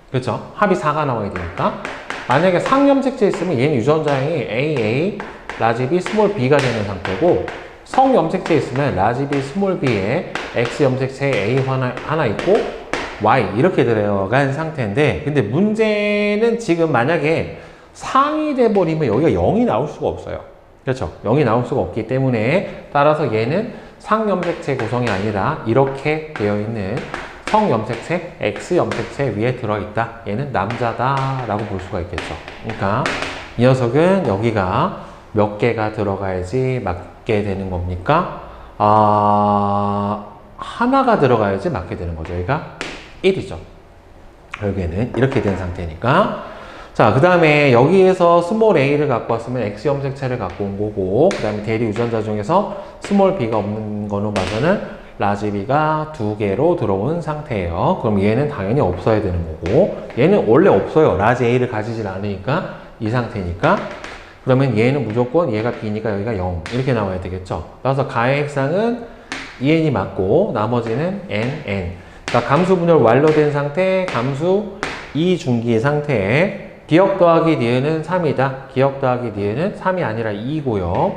그렇죠? 합이 4가 나와야 되니까 만약에 상염색체에 있으면 얘는 유전자형이 AA, 라지 B, 스몰 B가 되는 상태고 성염색체에 있으면 라지 B, 스몰 B에 X 염색체 A 하나 있고 Y 이렇게 들어간 상태인데 근데 문제는 지금 만약에 상이 돼버리면 여기가 0이 나올 수가 없어요. 그렇죠. 0이 나올 수가 없기 때문에 따라서 얘는 상염색체 구성이 아니라 이렇게 되어 있는 성염색체, X염색체 위에 들어있다. 얘는 남자다 라고 볼 수가 있겠죠. 그러니까 이 녀석은 여기가 몇 개가 들어가야지 맞게 되는 겁니까? 하나가 들어가야지 맞게 되는 거죠. 여기가 1이죠. 결국에는 이렇게 된 상태니까 자, 그 다음에 여기에서 스몰 a를 갖고 왔으면 X 염색체를 갖고 온 거고 그 다음에 대리 유전자 중에서 스몰 b가 없는 거로 봐서는 라지 b가 2개로 들어온 상태예요. 그럼 얘는 당연히 없어야 되는 거고 얘는 원래 없어요. 라지 a를 가지질 않으니까 이 상태니까 그러면 얘는 무조건 얘가 b니까 여기가 0 이렇게 나와야 되겠죠. 그래서 가의 핵상은 2n이 맞고 나머지는 n. 그러니까 감수 분열 완료된 상태, 감수 2중기 상태에 기억 더하기 니은은 3이다. 기억 더하기 니은은 3이 아니라 2고요.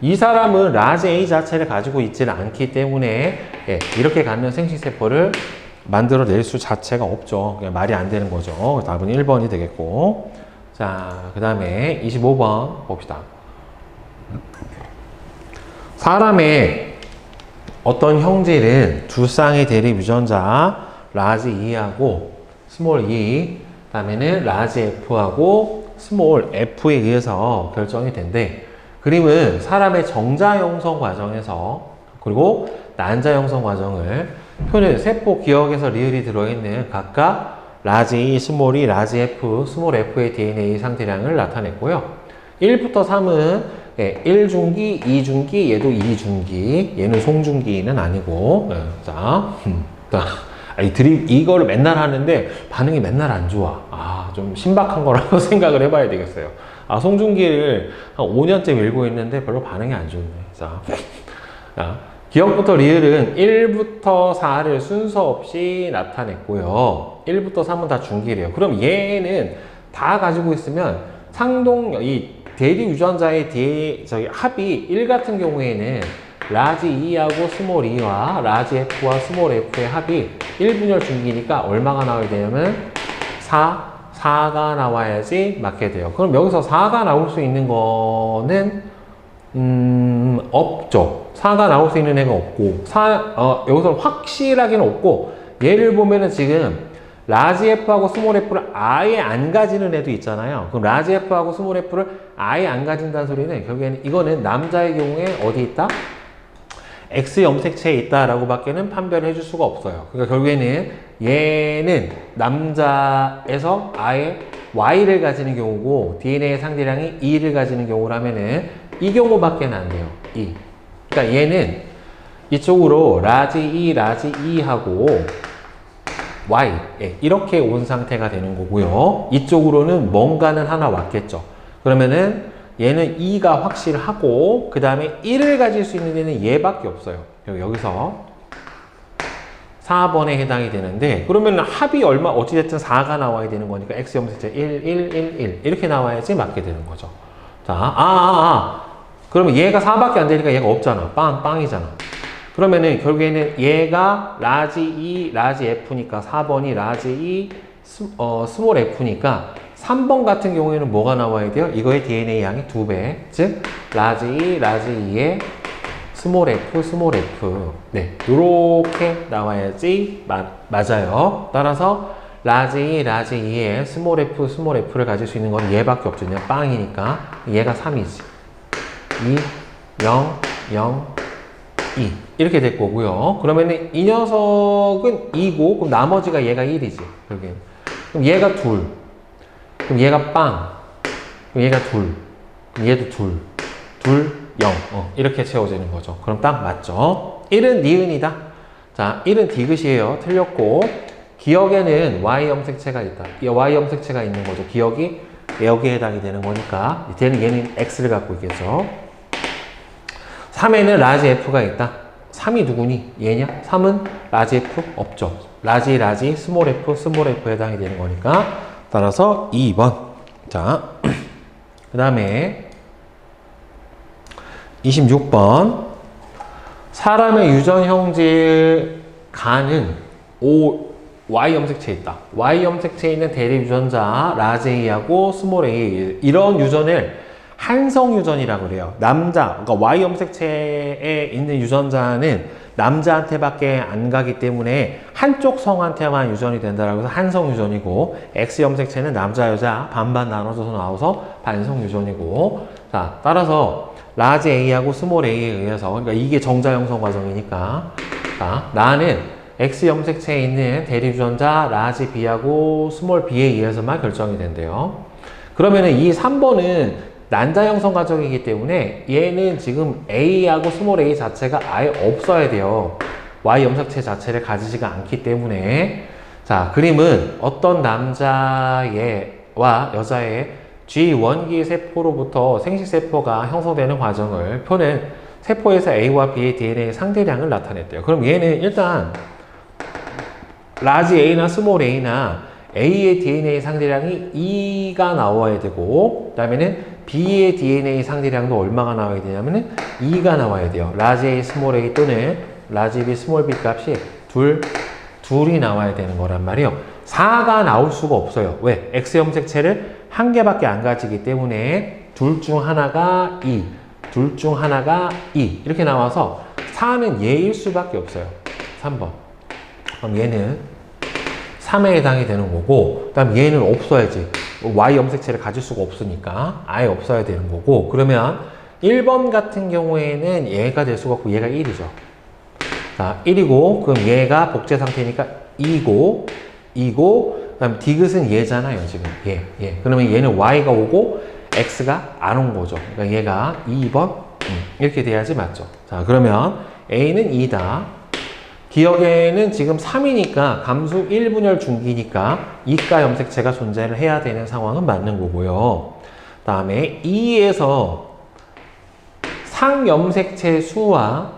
이 사람은 라지 A 자체를 가지고 있지는 않기 때문에 이렇게 갖는 생식세포를 만들어낼 수 자체가 없죠. 그냥 말이 안 되는 거죠. 답은 1번이 되겠고 자, 그 다음에 25번 봅시다. 사람의 어떤 형질은 두 쌍의 대립 유전자 라지 E하고 스몰 E 그 다음에는 라지 F하고 스몰 F에 의해서 결정이 된대. 그림은 사람의 정자 형성 과정에서 그리고 난자 형성 과정을 표는 세포 기억에서 리을이 들어있는 각각 라지 E, 스몰 E, 라지 F, 스몰 F의 DNA 상대량을 나타냈고요. 1부터 3은 1중기, 2중기, 얘도 2중기, 얘는 송중기는 아니고 자, 이거를 맨날 하는데 반응이 맨날 안 좋아. 좀 신박한 거라고 생각을 해봐야 되겠어요. 송중기를 한 5년째 밀고 있는데 별로 반응이 안 좋네. 자, 기억부터 리을은 1부터 4를 순서 없이 나타냈고요. 1부터 3은 다 중기래요. 그럼 얘는 다 가지고 있으면 이 대리 유전자의 합이 1 같은 경우에는 라지 E하고 스몰 E와 라지 F와 스몰 F의 합이 1분열 중기니까 얼마가 나와야 되냐면 4가 나와야지 맞게 돼요. 그럼 여기서 4가 나올 수 있는 거는 없죠. 4가 나올 수 있는 애가 없고 여기서 확실하게는 없고 얘를 보면은 지금 라지 F하고 스몰 F를 아예 안 가지는 애도 있잖아요. 그럼 라지 F하고 스몰 F를 아예 안 가진다는 소리는 결국에는 이거는 남자의 경우에 어디 있다? X 염색체에 있다라고 밖에는 판별해 줄 수가 없어요. 그러니까 결국에는 얘는 남자에서 아예 Y를 가지는 경우고 DNA 상대량이 E를 가지는 경우라면은 이 경우밖에 안 돼요. E. 그러니까 얘는 이쪽으로 라지 E 하고 Y. 예, 이렇게 온 상태가 되는 거고요. 이쪽으로는 뭔가는 하나 왔겠죠. 그러면은 얘는 2가 확실하고 그 다음에 1을 가질 수 있는 데는 얘밖에 없어요. 여기서 4번에 해당이 되는데 그러면 합이 얼마 어찌됐든 4가 나와야 되는 거니까 X염색체 1, 1, 1, 1 이렇게 나와야지 맞게 되는 거죠. 자, 그러면 얘가 4밖에 안 되니까 얘가 없잖아. 빵이잖아. 그러면은 결국에는 얘가 라지 E, 라지 F니까 4번이 라지 E, 스몰 F니까 3번 같은 경우에는 뭐가 나와야 돼요? 이거의 DNA 양이 2배. 즉 라지 E, 라지 E의 스몰 F, 스몰 F. 네, 요렇게 나와야지 맞아요. 따라서 라지 E, 라지 E의 스몰 F, 스몰 F를 가질 수 있는 건 얘밖에 없죠. 그냥 빵이니까 얘가 3이지. 2, 0, 0, 2 이렇게 될 거고요. 그러면은 이 녀석은 2고 그럼 나머지가 얘가 1이지. 여기. 그럼 얘가 둘. 그럼 얘가 빵. 그럼 얘가 둘. 그럼 얘도 둘. 둘, 0. 이렇게 채워지는 거죠. 그럼 딱 맞죠. 1은 니은이다. 자, 1은 디귿이에요. 틀렸고 기억에는 Y 염색체가 있다. 이 Y 염색체가 있는 거죠. 기억이 여기에 해당이 되는 거니까 얘는 X를 갖고 있겠죠. 3에는 라지 F가 있다. 3이 누구니? 얘냐? 3은 라지 F? 없죠. 라지, 스몰 F, 스몰 F에 해당이 되는 거니까 따라서 2번. 자, 그 다음에 26번. 사람의 유전 형질 간은 Y 염색체에 있다. Y 염색체에 있는 대립 유전자 라지 A하고 스몰 A 이런 유전을 한성 유전이라고 그래요. 그러니까 Y 염색체에 있는 유전자는 남자한테밖에 안 가기 때문에 한쪽 성한테만 유전이 된다라고 해서 한성 유전이고 X 염색체는 남자 여자 반반 나눠져서 나와서 반성 유전이고 자 따라서 라지 A하고 스몰 A에 의해서 그러니까 이게 정자 형성 과정이니까 자, 나는 X 염색체에 있는 대립 유전자 라지 B하고 스몰 B에 의해서만 결정이 된대요. 그러면은 이 3번은 난자 형성 과정이기 때문에 얘는 지금 A하고 스몰 a 자체가 아예 없어야 돼요. Y 염색체 자체를 가지지가 않기 때문에 자 그림은 어떤 남자애와 여자의 G1기 세포로부터 생식세포가 형성되는 과정을 표는 세포에서 A와 B의 DNA 상대량을 나타냈대요. 그럼 얘는 일단 라지 A나 스몰 a나 A의 DNA 상대량이 2가 나와야 되고 그 다음에는 B의 DNA 상대량도 얼마가 나와야 되냐면은 2가 나와야 돼요. 라지 A, 스몰 a 또는 라지 B, 스몰 b 값이 둘이 나와야 되는 거란 말이에요. 4가 나올 수가 없어요. 왜? X 염색체를 한 개밖에 안 가지기 때문에 둘 중 하나가 2, 둘 중 하나가 2 이렇게 나와서 4는 얘일 수밖에 없어요. 3번. 그럼 얘는 3에 해당이 되는 거고 그 다음 얘는 없어야지. Y 염색체를 가질 수가 없으니까 아예 없어야 되는 거고 그러면 1번 같은 경우에는 얘가 될 수가 없고 얘가 1이죠. 자, 1이고 그럼 얘가 복제 상태니까 2고 그 다음 디귿은 얘잖아요 지금 얘. 그러면 얘는 Y가 오고 X가 안 온 거죠. 그러니까 얘가 2번 이렇게 돼야지 맞죠. 자 그러면 A는 2다. 기억에는 지금 3이니까 감수 1분열 중기니까 이가 염색체가 존재를 해야 되는 상황은 맞는 거고요. 다음에 2에서 상염색체 수와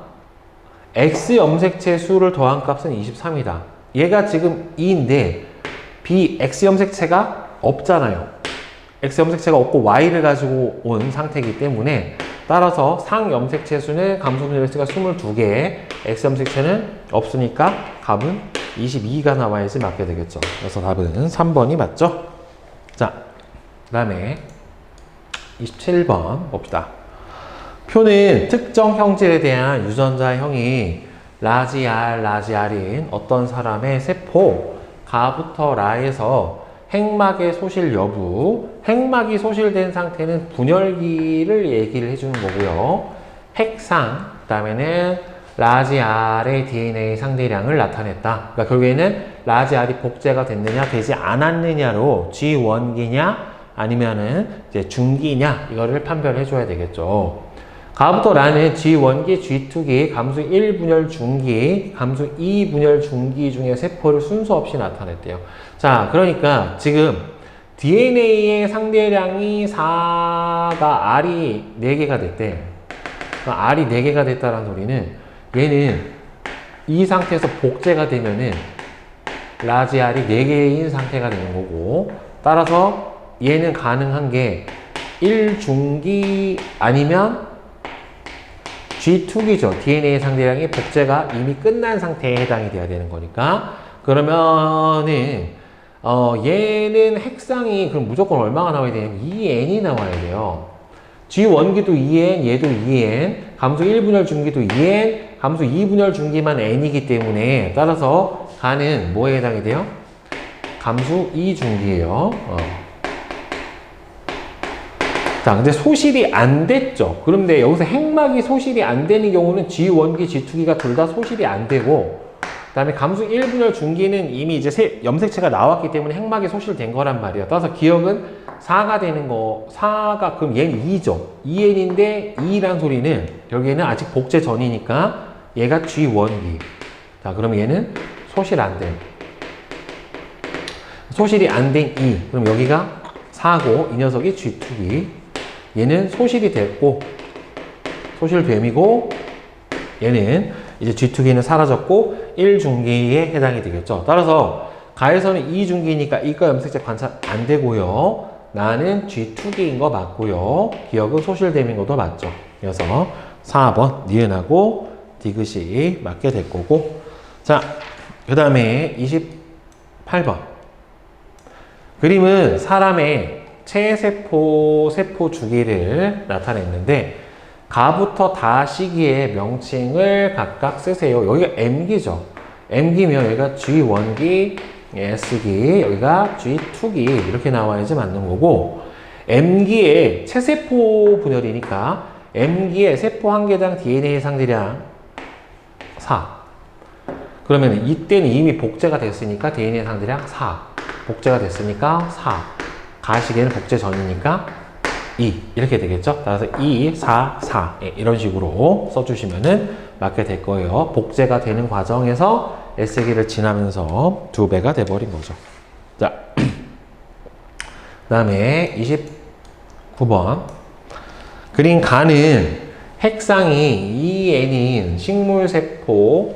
X 염색체 수를 더한 값은 23이다. 얘가 지금 2인데 X 염색체가 없잖아요. X 염색체가 없고 Y를 가지고 온 상태이기 때문에 따라서 상염색체 수는 감소분열 X가 22개, X 염색체는 없으니까 값은 22가 나와야지 맞게 되겠죠. 그래서 답은 3번이 맞죠? 자, 그 다음에 27번 봅시다. 표는 특정 형질에 대한 유전자형이 라지 R인 어떤 사람의 세포 가부터 라에서 핵막의 소실 여부, 핵막이 소실된 상태는 분열기를 얘기를 해주는 거고요. 핵상, 그 다음에는 라지 R의 DNA 상대량을 나타냈다. 그러니까 결국에는 라지 R이 복제가 됐느냐, 되지 않았느냐로 G1기냐, 아니면은 이제 중기냐, 이거를 판별해 줘야 되겠죠. 가부터 라는 G1기, G2기, 감수 1분열 중기, 감수 2분열 중기 중에 세포를 순서 없이 나타냈대요. 자, 그러니까 지금 DNA의 상대량이 4가 R이 4개가 됐대. 그러니까 R이 4개가 됐다는 소리는 얘는 이 상태에서 복제가 되면은 라지 R이 4개인 상태가 되는 거고, 따라서 얘는 가능한 게 1중기 아니면 G2기죠. DNA 상대량이 복제가 이미 끝난 상태에 해당이 돼야 되는 거니까. 그러면은 얘는 핵상이 그럼 무조건 얼마가 나와야 되냐면 2n이 나와야 돼요. G1기도 2n, 얘도 2n, 감수 1분열 중기도 2n, 감수 2분열 중기만 n이기 때문에 따라서 가는 뭐에 해당이 돼요? 감수 2중기예요. 자, 근데 소실이 안 됐죠. 그런데 여기서 핵막이 소실이 안 되는 경우는 G1기, G2기가 둘 다 소실이 안 되고, 그 다음에 감수 1분열 중기는 이미 이제 염색체가 나왔기 때문에 핵막이 소실된 거란 말이에요. 따라서 기억은 4가 되는 거, 4가, 그럼 얘는 2죠. 2n인데 2란 소리는 여기에는 아직 복제 전이니까 얘가 G1기. 자, 그럼 얘는 소실 안 된. 소실이 안 된 2. 그럼 여기가 4고 이 녀석이 G2기. 얘는 소실이 됐고 소실됨이고 얘는 이제 G2기는 사라졌고 1중기에 해당이 되겠죠. 따라서 가에서는 2중기니까 이과 염색체 관찰 안 되고요. 나는 G2기인 거 맞고요. 기억은 소실됨인 것도 맞죠. 그래서 4번 니은하고 디귿이 맞게 될 거고. 자, 그 다음에 28번 그림은 사람의 체세포 세포 주기를 나타냈는데 가부터 다 시기의 명칭을 각각 쓰세요. 여기가 M기죠. M기면 여기가 G1기, S기, 여기가 G2기 이렇게 나와야지 맞는 거고, M기의 체세포 분열이니까 M기의 세포 한 개당 DNA 상대량 4. 그러면 이때는 이미 복제가 됐으니까 DNA 상대량 4. 복제가 됐으니까 4. 가시기에는 복제 전이니까 2 이렇게 되겠죠. 따라서 2, 4, 4 이런 식으로 써주시면은 맞게 될 거예요. 복제가 되는 과정에서 S기를 지나면서 2배가 돼버린 거죠. 자, 그 다음에 29번 그린 가는 핵상이 2n인 식물세포,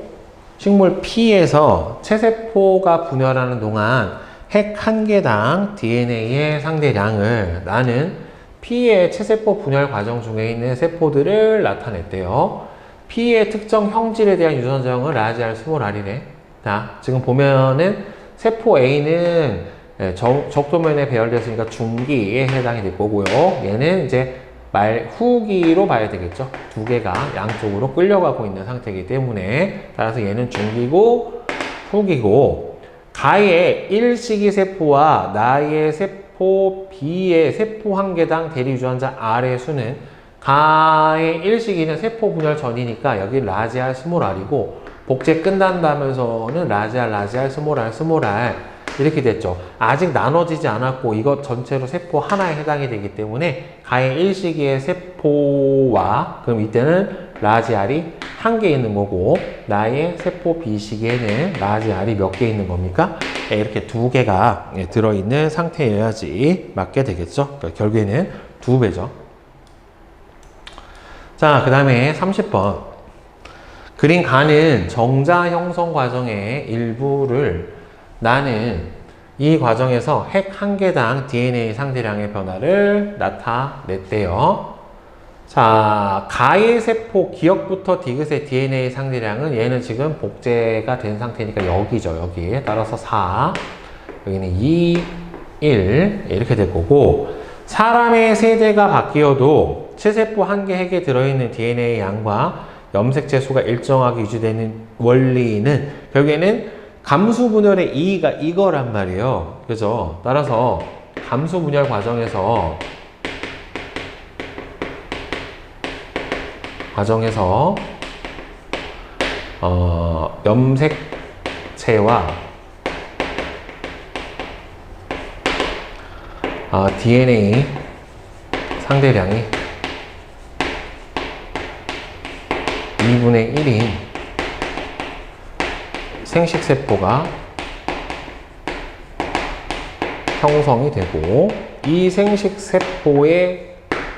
식물 P에서 체세포가 분열하는 동안 핵 한 개당 DNA의 상대량을 나는 P의 체세포 분열 과정 중에 있는 세포들을 나타냈대요. P의 특정 형질에 대한 유전자형은 라지 R, 스몰 r이네. 자, 지금 보면은 세포 A는 적도면에 배열됐으니까 중기에 해당이 될 거고요. 얘는 이제 말후기로 봐야 되겠죠. 두 개가 양쪽으로 끌려가고 있는 상태이기 때문에 따라서 얘는 중기고 후기고, 가의 1시기 세포와 나의 세포 B의 세포 한 개당 대리 유전자 R의 수는 가의 1시기는 세포 분열 전이니까 여기 라지 R, 스몰 r이고, 복제 끝난다면서는 라지 R, 스몰 R 이렇게 됐죠. 아직 나눠지지 않았고 이것 전체로 세포 하나에 해당이 되기 때문에 가의 1시기의 세포와 그럼 이때는 라지 R이 한 개 있는 거고, 나의 세포 B시기에는 라지 R이 몇 개 있는 겁니까? 이렇게 두 개가 들어있는 상태여야지 맞게 되겠죠. 그러니까 결국에는 2배죠. 자, 그 다음에 30번 그린 가는 정자 형성 과정의 일부를 나는 이 과정에서 핵 한 개당 DNA 상대량의 변화를 나타냈대요. 자, 가의 세포 기억부터 디귿의 DNA 상대량은 얘는 지금 복제가 된 상태니까 여기죠. 여기에 따라서 4, 여기는 2, 1 이렇게 될 거고, 사람의 세대가 바뀌어도 체세포 한 개 핵에 들어있는 DNA 양과 염색체 수가 일정하게 유지되는 원리는 결국에는 감수 분열의 이의가 이거란 말이에요. 그죠? 따라서 감수 분열 과정에서 염색체와 DNA 상대량이 2분의 1인 생식세포가 형성이 되고, 이 생식세포의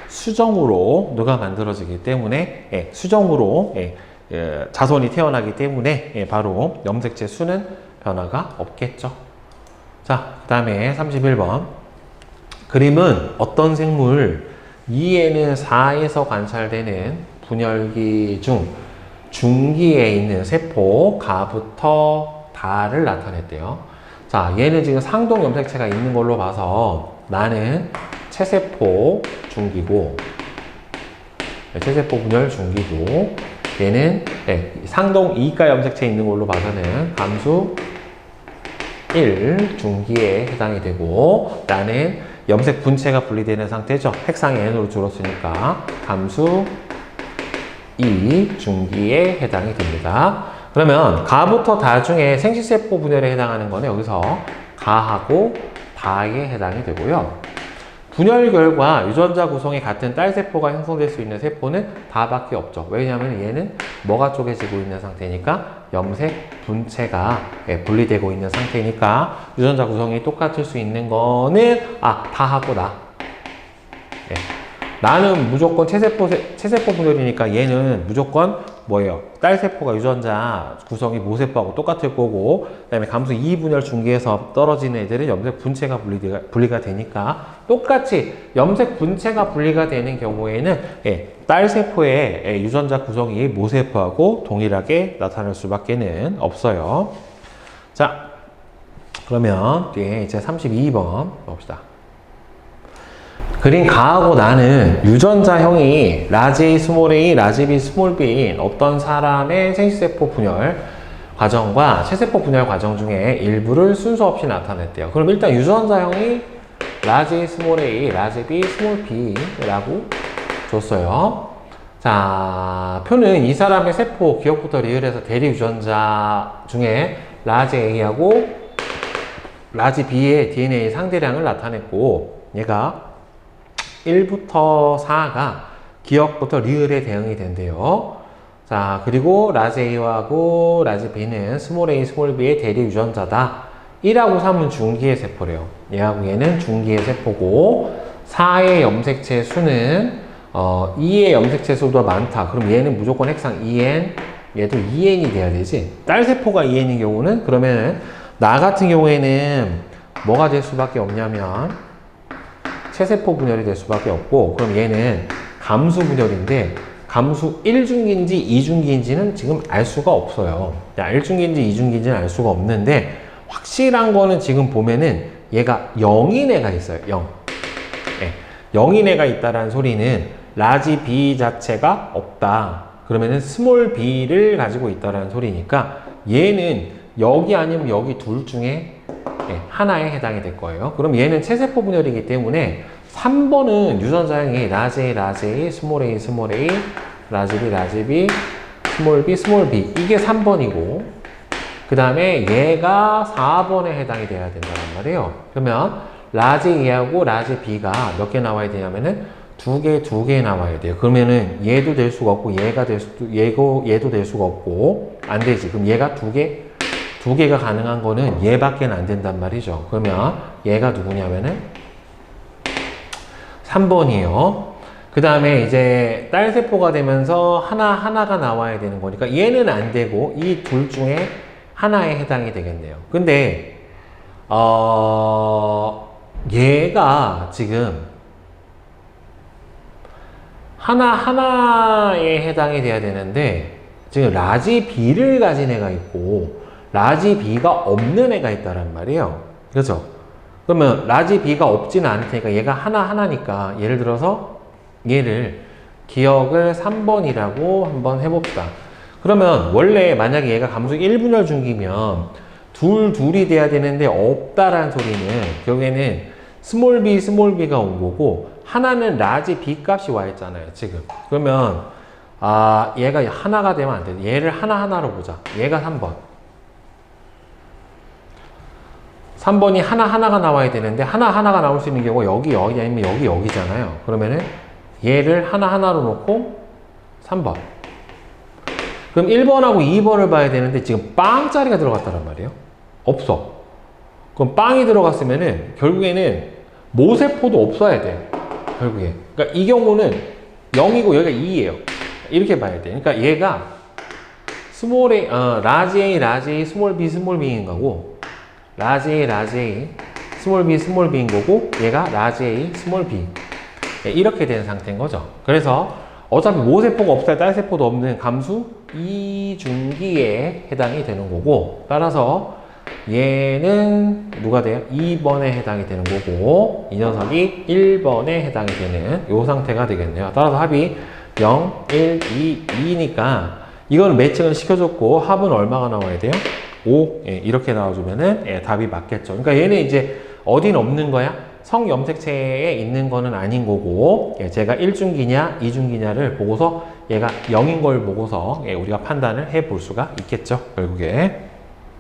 수정으로 누가 만들어지기 때문에, 수정으로 자손이 태어나기 때문에 바로 염색체 수는 변화가 없겠죠. 자, 그 다음에 31번. 그림은 어떤 생물 2에는 4에서 관찰되는 분열기 중 중기에 있는 세포 가부터 다를 나타냈대요. 자, 얘는 지금 상동 염색체가 있는 걸로 봐서 나는 체세포 중기고, 체세포 분열 중기고, 얘는 상동 이가 염색체 있는 걸로 봐서는 감수 1 중기에 해당이 되고, 나는 염색 분체가 분리되는 상태죠. 핵상이 N으로 줄었으니까 감수 2 중기에 해당이 됩니다. 그러면 가부터 다 중에 생식세포 분열에 해당하는 거는 여기서 가하고 다에 해당이 되고요. 분열 결과 유전자 구성이 같은 딸세포가 형성될 수 있는 세포는 다밖에 없죠. 왜냐하면 얘는 뭐가 쪼개지고 있는 상태니까 염색 분체가 분리되고 있는 상태니까 유전자 구성이 똑같을 수 있는 거는 다하고 나. 나는 무조건 체세포 분열이니까 얘는 무조건 뭐예요? 딸세포가 유전자 구성이 모세포하고 똑같을 거고, 그 다음에 감수 2분열 중기에서 떨어지는 애들은 염색 분체가 분리가 되니까 똑같이 염색 분체가 분리가 되는 경우에는 딸세포의 유전자 구성이 모세포하고 동일하게 나타날 수밖에 없어요. 자, 그러면 뒤에 이제 32번 봅시다. 그린 가하고 나는 유전자형이 라지 A, 스몰 a, 라지 B, 스몰 b인 어떤 사람의 생식세포 분열 과정과 체세포 분열 과정 중에 일부를 순서 없이 나타냈대요. 그럼 일단 유전자형이 라지 A, 스몰 a, 라지 B, 스몰 b라고 줬어요. 자, 표는 이 사람의 세포 기억부터 리을에서 대리 유전자 중에 라지 A하고 라지 B의 DNA 상대량을 나타냈고, 얘가 1부터 4가 기억부터 리을에 대응이 된대요. 자, 그리고 라지 A하고 라지 B는 스몰 a, 스몰 b의 대리 유전자다. 1하고 3은 중기의 세포래요. 얘하고 얘는 중기의 세포고, 4의 염색체 수는 2의 염색체 수보다 많다. 그럼 얘는 무조건 핵상 2n, 얘도 2n이 돼야 되지. 딸세포가 2n인 경우는, 그러면은 나 같은 경우에는 뭐가 될 수밖에 없냐면 체세포 분열이 될 수밖에 없고, 그럼 얘는 감수 분열인데 감수 1중기인지 2중기인지는 지금 알 수가 없어요. 1중기인지 2중기인지는 알 수가 없는데, 확실한 거는 지금 보면은 얘가 0인 애가 있어요. 0. 0인 애가 있다라는 소리는 라지 B 자체가 없다. 그러면은 스몰 b를 가지고 있다라는 소리니까 얘는 여기 아니면 여기 둘 중에 하나에 해당이 될 거예요. 그럼 얘는 체세포 분열이기 때문에 3번은 유전자형이 라지 A, 라지 A, 스몰 a, 스몰 a, 라지 B, 라지 B, 스몰 b, 스몰 b, 이게 3번이고, 그 다음에 얘가 4번에 해당이 돼야 된다는 말이에요. 그러면 라지 A하고 라지 B가 몇 개 나와야 되냐면은 두 개 나와야 돼요. 그러면은 얘도 될 수가 없고 얘도 될 수가 없고 안 되지. 그럼 얘가 두 개가 가능한 거는 얘밖에 안 된단 말이죠. 그러면 얘가 누구냐면은 3번이에요. 그 다음에 이제 딸세포가 되면서 하나가 나와야 되는 거니까 얘는 안 되고 이 둘 중에 하나에 해당이 되겠네요. 근데 얘가 지금 하나에 해당이 돼야 되는데 지금 라지 B를 가진 애가 있고 라지 B가 없는 애가 있다란 말이에요. 그렇죠? 그러면 라지 B가 없지는 않을 테니까 얘가 하나니까 예를 들어서 얘를 기억을 3번이라고 한번 해봅시다. 그러면 원래 만약에 얘가 감수 1분열 중기면 둘이 돼야 되는데 없다라는 소리는 결국에는 스몰 b가 온 거고 하나는 라지 B 값이 와 있잖아요, 지금. 그러면 얘가 하나가 되면 안 돼. 얘를 하나로 보자. 얘가 3번. 3번이 하나가 나와야 되는데 하나가 나올 수 있는 경우가 여기 아니면 여기잖아요. 그러면은 얘를 하나로 놓고 3번. 그럼 1번하고 2번을 봐야 되는데 지금 빵자리가 들어갔다는 말이에요. 없어. 그럼 빵이 들어갔으면은 결국에는 모세포도 없어야 돼. 결국에. 그러니까 이 경우는 0이고 여기가 2예요. 이렇게 봐야 돼. 그러니까 얘가 스몰 a, 라지 a, 라지 a, 스몰 b, 스몰 b인 거고, 라지 a, 라지 a, 스몰 b, 스몰 b인 거고, 얘가 라지 a, 스몰 b. 이렇게 된 상태인 거죠. 그래서 어차피 모세포가 없어야 딸세포도 없는 감수 이중기에 해당이 되는 거고, 따라서 얘는 누가 돼요? 2번에 해당이 되는 거고, 이 녀석이 1번에 해당이 되는 이 상태가 되겠네요. 따라서 합이 0, 1, 2, 2니까 이거는 매칭을 시켜줬고 합은 얼마가 나와야 돼요? 5. 예, 이렇게 나와주면은 예, 답이 맞겠죠. 그러니까 얘는 이제 어디는 없는 거야? 성염색체에 있는 거는 아닌 거고, 예, 제가 1중기냐 2중기냐를 보고서 얘가 0인 걸 보고서 예, 우리가 판단을 해 볼 수가 있겠죠. 결국에.